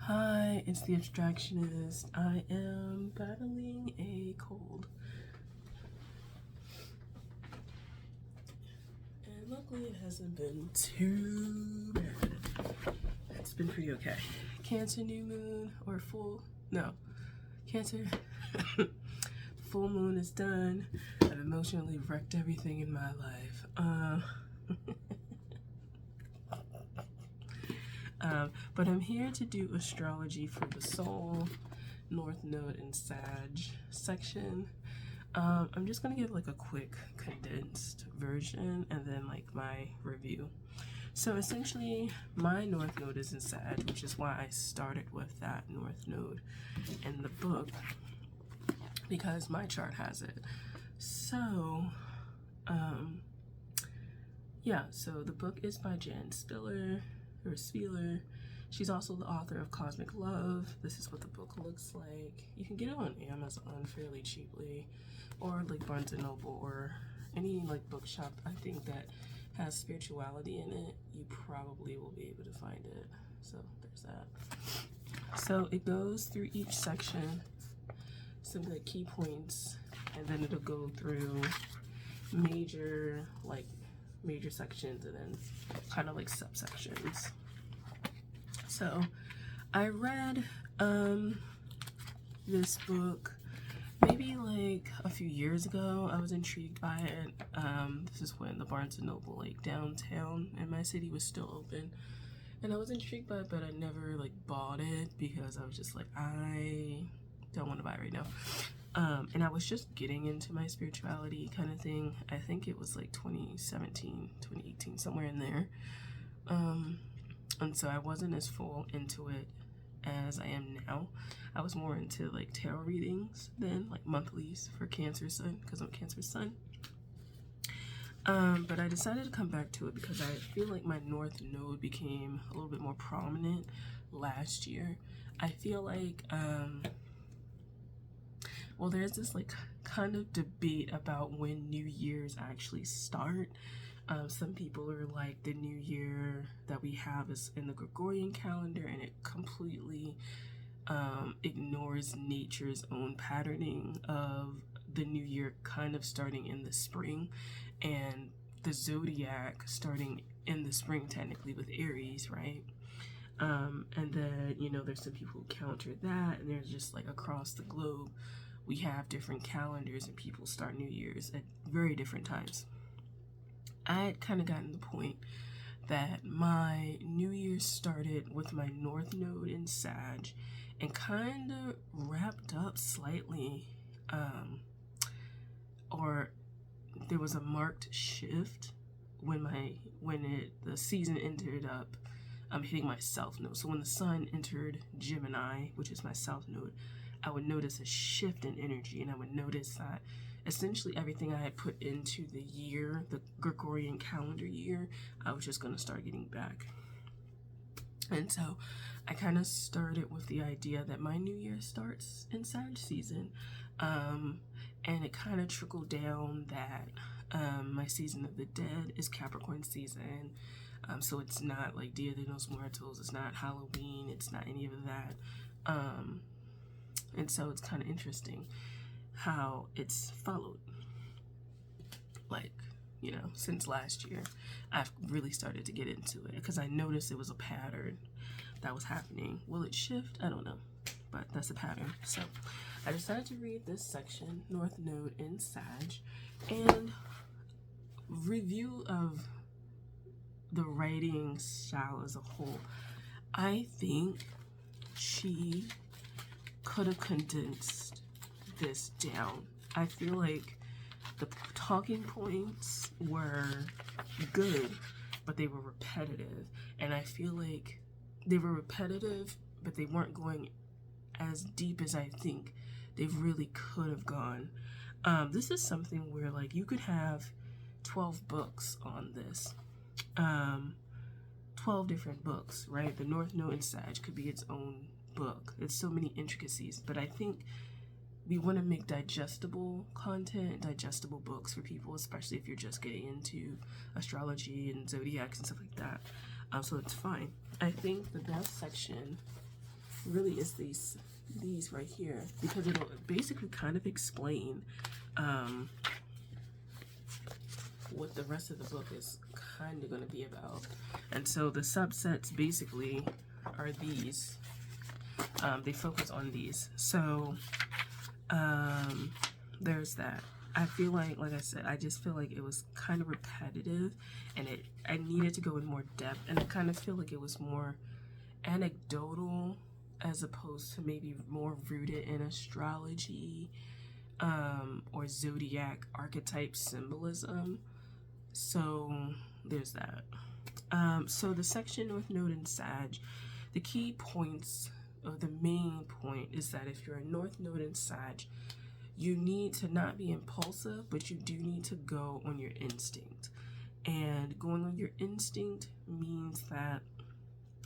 Hi, it's the Abstractionist. I am battling a cold. And luckily it hasn't been too bad. It's been pretty okay. Cancer new moon or Cancer. Full moon is done. I've emotionally wrecked everything in my life. But I'm here to do astrology for the soul, North Node, and Sag section. I'm just gonna give like a quick condensed version and then like my review. So essentially, my North Node is in Sag, which is why I started with that North Node in the book, because my chart has it. So, yeah, so the book is by Jan Spiller. She's also the author of Cosmic Love. This is what the book looks like. You can get it on Amazon fairly cheaply, or like Barnes & Noble, or any like bookshop I think that has spirituality in it. You probably will be able to find it. So there's that. So it goes through each section, some like key points, and then it'll go through major sections and then kind of like subsections. So I read this book maybe like a few years ago. I was intrigued by it. This is when the Barnes & Noble like downtown in my city was still open, and I was intrigued by it, but I never like bought it because I was just like, I don't want to buy it right now. And I was just getting into my spirituality kind of thing. I think it was like 2017, 2018, somewhere in there. And so I wasn't as full into it as I am now. I was more into like tarot readings then, like monthlies for Cancer Sun, because I'm a Cancer Sun. But I decided to come back to it because I feel like my North Node became a little bit more prominent last year. I feel like, well, there's this like kind of debate about when New Year's actually start. Some people are like, the new year that we have is in the Gregorian calendar, and it completely ignores nature's own patterning of the new year kind of starting in the spring, and the zodiac starting in the spring technically with Aries, right? And then, you know, there's some people who counter that, and there's just like across the globe, we have different calendars and people start New Year's at very different times. I had kind of gotten the point that my New Year started with my North Node in Sag and kind of wrapped up slightly, or there was a marked shift when the season entered up hitting my South Node. So when the Sun entered Gemini, which is my South Node, I would notice a shift in energy, and I would notice that essentially everything I had put into the year, the Gregorian calendar year, I was just going to start getting back. And so I kind of started with the idea that my New Year starts in Sag season. And it kind of trickled down that my season of the dead is Capricorn season. So it's not like Dia de los Muertos, it's not Halloween, it's not any of that. And so it's kind of interesting how it's followed. Like, you know, since last year, I've really started to get into it because I noticed it was a pattern that was happening. Will it shift? I don't know, but that's a pattern. So I decided to read this section, North Node in Sag, and review of the writing style as a whole. I think she could have condensed this down. I feel like the talking points were good, but they were repetitive. And I feel like they were repetitive, but they weren't going as deep as I think they really could have gone. This is something where like you could have 12 books on this. 12 different books, right? The North Node in Sag could be its own book. It's so many intricacies, but I think we want to make digestible content, digestible books for people, especially if you're just getting into astrology and zodiacs and stuff like that. So it's fine. I think the best section really is these right here, because it'll basically kind of explain what the rest of the book is kind of going to be about. And so the subsets basically are these. They focus on these. So there's that. I feel like I said, I just feel like it was kind of repetitive, and I needed to go in more depth, and I kind of feel like it was more anecdotal as opposed to maybe more rooted in astrology or zodiac archetype symbolism. So there's that. So the section North Node in Sag, the key points, or the main point, is that if you're a North Node in Sag, you need to not be impulsive, but you do need to go on your instinct. And going on your instinct means that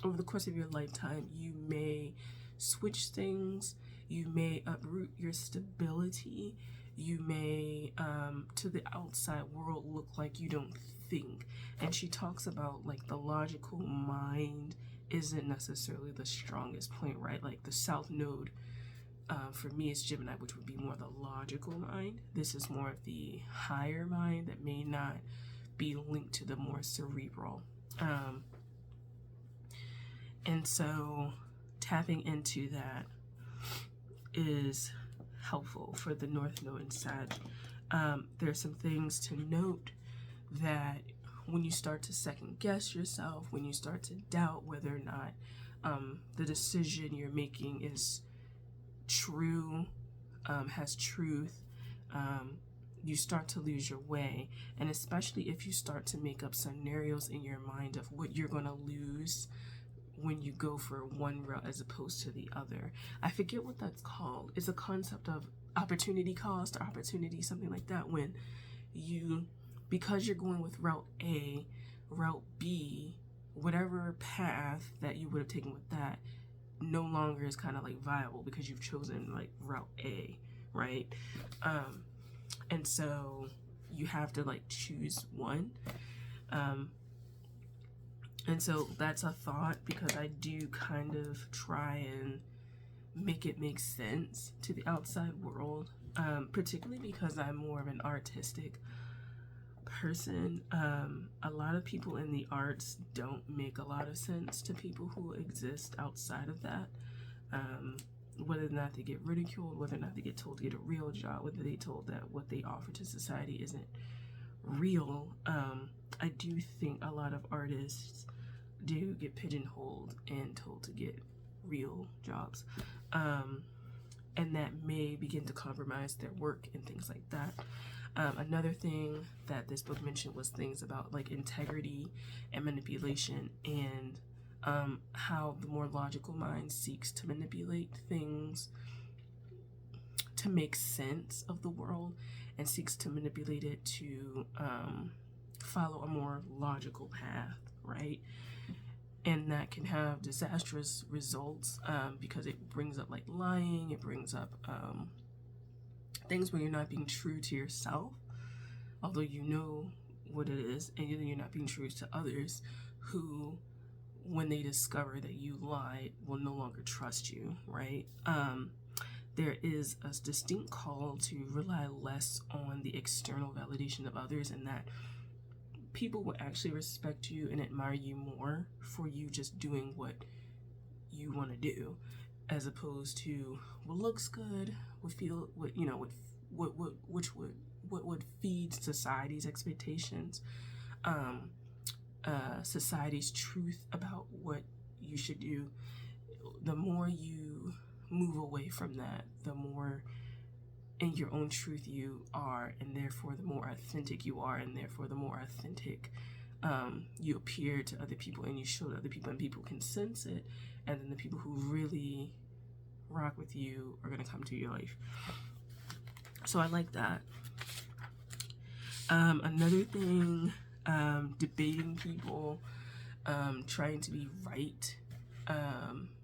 over the course of your lifetime, you may switch things, you may uproot your stability, you may, to the outside world, look like you don't think. And she talks about like the logical mind isn't necessarily the strongest point, right? Like the South Node, for me, is Gemini, which would be more the logical mind. This is more of the higher mind that may not be linked to the more cerebral. And so tapping into that is helpful for the North Node in Sag. There's some things to note that when you start to second guess yourself, when you start to doubt whether or not the decision you're making is true, has truth, you start to lose your way. And especially if you start to make up scenarios in your mind of what you're going to lose when you go for one route as opposed to the other. I forget what that's called. It's a concept of opportunity cost or opportunity, something like that, when you, because you're going with route A, route B, whatever path that you would have taken with that no longer is kind of like viable because you've chosen like route A, right? And so you have to like choose one. And so that's a thought, because I do kind of try and make it make sense to the outside world, particularly because I'm more of an artistic person. A lot of people in the arts don't make a lot of sense to people who exist outside of that. Whether or not they get ridiculed, whether or not they get told to get a real job, whether they told that what they offer to society isn't real. I do think a lot of artists do get pigeonholed and told to get real jobs. And that may begin to compromise their work and things like that. Another thing that this book mentioned was things about like integrity and manipulation, and how the more logical mind seeks to manipulate things to make sense of the world, and seeks to manipulate it to follow a more logical path, right? And that can have disastrous results, because it brings up like lying, it brings up things where you're not being true to yourself, although you know what it is, and then you're not being true to others who, when they discover that you lied, will no longer trust you, right? There is a distinct call to rely less on the external validation of others, and that people will actually respect you and admire you more for you just doing what you want to do, as opposed to what looks good, what feel, what you know, what would feed society's expectations, society's truth about what you should do. The more you move away from that, the more in your own truth you are, and therefore the more authentic you are, and therefore the more authentic you appear to other people, and you show to other people, and people can sense it, and then the people who really rock with you are going to come to your life. So I like that. Another thing, debating people, trying to be right.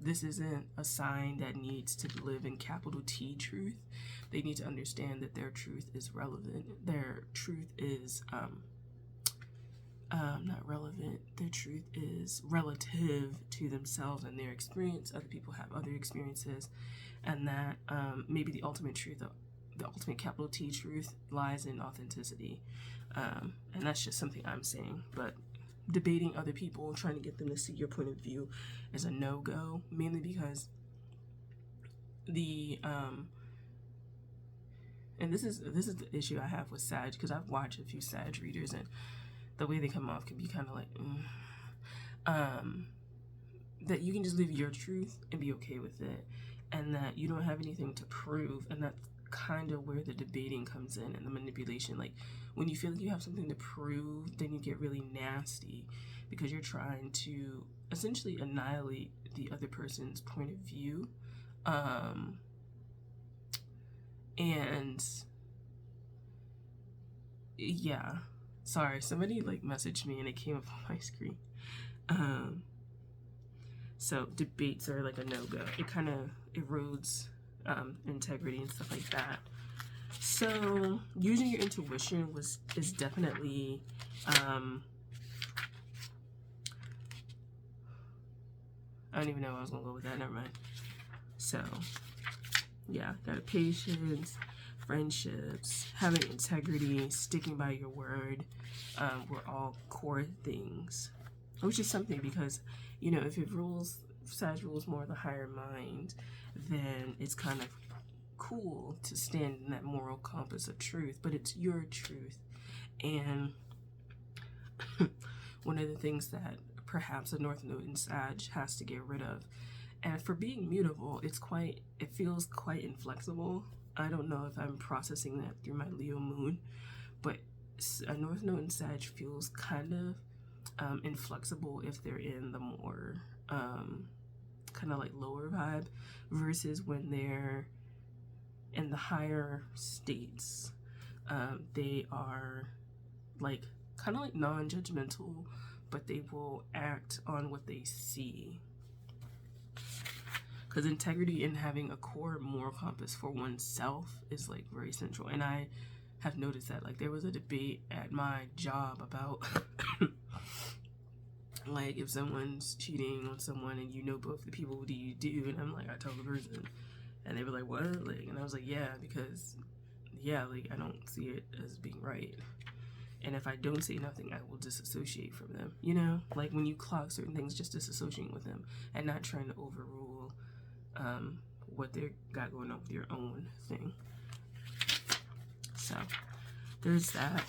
This isn't a sign that needs to live in capital T truth. They need to understand that their truth is relevant. Their truth is not relevant. Their truth is relative to themselves and their experience. Other people have other experiences, and that maybe the ultimate truth, the ultimate capital T truth, lies in authenticity. And that's just something I'm saying. But debating other people and trying to get them to see your point of view is a no-go, mainly because and this is the issue I have with Sag, because I've watched a few Sag readers, and the way they come off can be kind of like, that you can just live your truth and be okay with it, and that you don't have anything to prove, and that's kind of where the debating comes in and the manipulation. Like, when you feel like you have something to prove, then you get really nasty because you're trying to essentially annihilate the other person's point of view. And yeah, sorry, somebody like messaged me and it came up on my screen. So debates are like a no-go. It kind of erodes integrity and stuff like that. So using your intuition is definitely I don't even know where I was gonna go with that. Never mind. So yeah, got a patience, friendships, having integrity, sticking by your word, were all core things. Which is something, because, you know, if Sag rules more the higher mind, then it's kind of cool to stand in that moral compass of truth, but it's your truth. And one of the things that perhaps a North Node in Sag has to get rid of, and for being mutable, it feels quite inflexible. I don't know if I'm processing that through my Leo moon, but a North Node in Sag feels kind of inflexible if they're in the more kind of like lower vibe, versus when they're in the higher states. They are like kind of like non-judgmental, but they will act on what they see. Because integrity and having a core moral compass for oneself is like very central. And I have noticed that, like, there was a debate at my job about like, if someone's cheating on someone and you know both the people, what do you do? And I'm like, I tell the person. And they were like, what? Like, and I was like, yeah, because like, I don't see it as being right. And if I don't say nothing, I will disassociate from them, you know? Like, when you clock certain things, just disassociating with them and not trying to overrule what they got going on with your own thing. So there's that.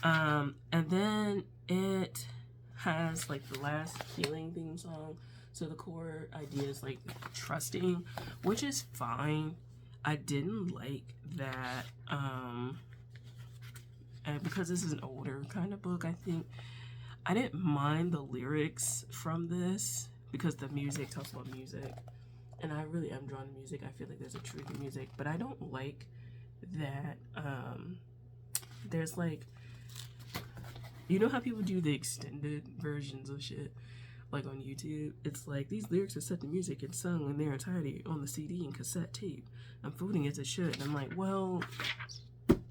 And then it has like the last healing theme song. So the core idea is like trusting, which is fine. I didn't like that, and because this is an older kind of book, I think I didn't mind the lyrics from this, because the music talks about music, and I really am drawn to music. I feel like there's a truth in music, but I don't like that there's like, you know how people do the extended versions of shit, like on YouTube? It's like, these lyrics are set to music and sung in their entirety on the CD and cassette tape. I'm voting as it should. And I'm like, well,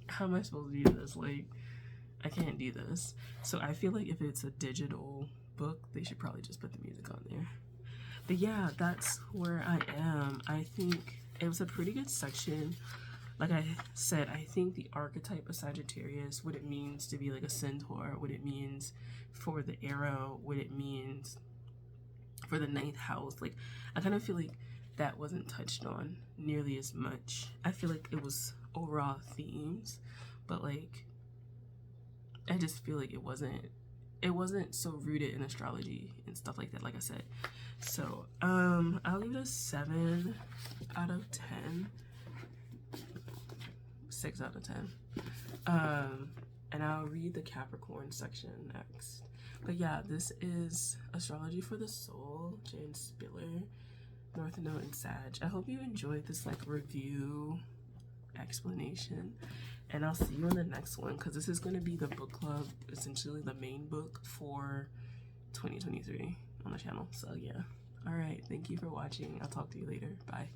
how am I supposed to do this? Like, I can't do this. So I feel like if it's a digital book, they should probably just put the music on there. But yeah, that's where I am. I think it was a pretty good section. Like I said, I think the archetype of Sagittarius, what it means to be like a centaur, what it means for the arrow, what it means for the 9th house, like, I kind of feel like that wasn't touched on nearly as much. I feel like it was overall themes, but like, I just feel like it wasn't so rooted in astrology and stuff like that, like I said. So I'll give it a 7 out of 10. 6 out of 10. And I'll read the Capricorn section next. But yeah, this is Astrology for the Soul, Jane Spiller, North Node and Sag. I hope you enjoyed this like review explanation, and I'll see you in the next one, because this is going to be the book club, essentially the main book for 2023 on the channel. So yeah, all right, thank you for watching. I'll talk to you later. Bye.